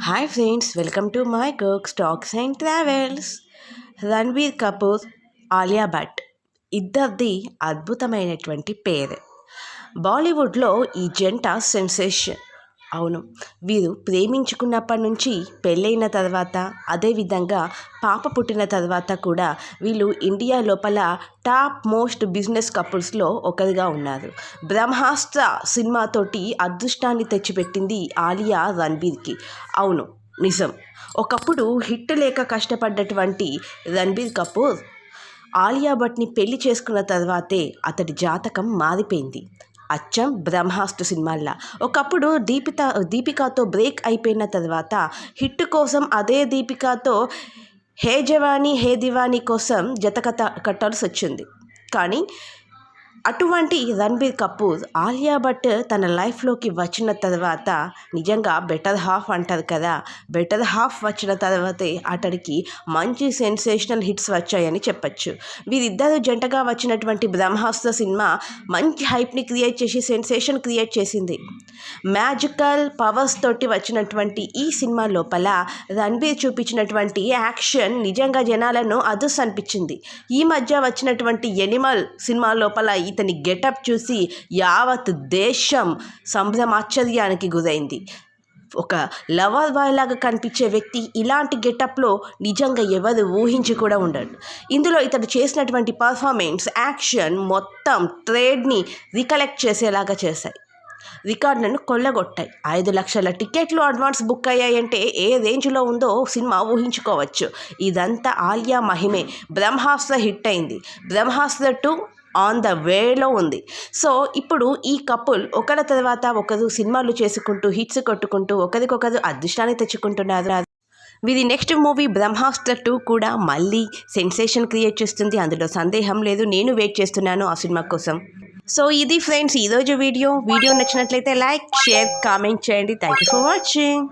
Hi friends, welcome to my cooks talks and travels. Ranbir Kapoor, Alia Bhatt ఇద్దరిది అద్భుతమైనటువంటి పేరు. బాలీవుడ్లో ఈ జంట సెన్సేషన్. అవును, వీరు ప్రేమించుకున్నప్పటి నుంచి పెళ్ళైన తర్వాత, అదేవిధంగా పాప పుట్టిన తర్వాత కూడా వీళ్ళు ఇండియా లోపల టాప్ మోస్ట్ బిజినెస్ కపుల్స్లో ఒకరిగా ఉన్నారు. బ్రహ్మాస్త్ర సినిమాతోటి అదృష్టాన్ని తెచ్చిపెట్టింది ఆలియా రణ్బీర్కి. అవును, నిజం. ఒకప్పుడు హిట్ లేక కష్టపడ్డటువంటి రణ్బీర్ కపూర్ ఆలియా భట్ని పెళ్లి చేసుకున్న తర్వాతే అతడి జాతకం మారిపోయింది. అచ్చం బ్రహ్మాస్త్ర సినిమాల్లా. ఒకప్పుడు దీపికాతో బ్రేక్ అయిపోయిన తర్వాత హిట్ కోసం అదే దీపికాతో హే జవానీ హే దివానీ కోసం కట్టాల్సి వచ్చింది. కానీ అటువంటి రణ్బీర్ కపూర్ ఆలియా భట్ తన లైఫ్లోకి వచ్చిన తర్వాత నిజంగా బెటర్ హాఫ్ అంటారు కదా, బెటర్ హాఫ్ వచ్చిన తర్వాతే అతడికి మంచి సెన్సేషనల్ హిట్స్ వచ్చాయని చెప్పచ్చు. వీరిద్దరు జంటగా వచ్చినటువంటి బ్రహ్మాస్త్ర సినిమా మంచి హైప్ని క్రియేట్ చేసి సెన్సేషన్ క్రియేట్ చేసింది. మ్యాజికల్ పవర్స్ తోటి వచ్చినటువంటి ఈ సినిమా లోపల రణ్బీర్ చూపించినటువంటి యాక్షన్ నిజంగా జనాలను అదుర్స్ అనిపించింది. ఈ మధ్య వచ్చినటువంటి ఎనిమల్ సినిమా లోపల ఇతని గెటప్ చూసి యావత్ దేశం సంభ్రమాశ్చర్యానికి గురైంది. ఒక లవర్ బాయ్ లాగా కనిపించే వ్యక్తి ఇలాంటి గెటప్లో నిజంగా ఎవరు ఊహించి కూడా ఉండడు. ఇందులో ఇతడు చేసినటువంటి పర్ఫార్మెన్స్, యాక్షన్ మొత్తం ట్రేడ్ని రికలెక్ట్ చేసేలాగా చేశాయి. రికార్డులను కొల్లగొట్టాయి. 5 లక్షల టికెట్లు అడ్వాన్స్ బుక్ అయ్యాయంటే ఏ రేంజ్లో ఉందో సినిమా ఊహించుకోవచ్చు. ఇదంతా ఆలియా మహిమే. బ్రహ్మాస్త్ర హిట్ అయింది. బ్రహ్మాస్త్ర 2 ఆన్ ద వేలో ఉంది. సో ఇప్పుడు ఈ కపుల్ ఒకరి తర్వాత ఒకరు సినిమాలు చేసుకుంటూ హిట్స్ కొట్టుకుంటూ ఒకరికొకరు అదృష్టాన్ని తెచ్చుకుంటున్నారు. వీరి నెక్స్ట్ మూవీ బ్రహ్మాస్త్ర 2 కూడా మళ్ళీ సెన్సేషన్ క్రియేట్ చేస్తుంది, అందులో సందేహం లేదు. నేను వెయిట్ చేస్తున్నాను ఆ సినిమా కోసం. సో ఇది ఫ్రెండ్స్ ఈరోజు వీడియో నచ్చినట్లయితే లైక్, షేర్, కామెంట్ చేయండి. Thank you for watching.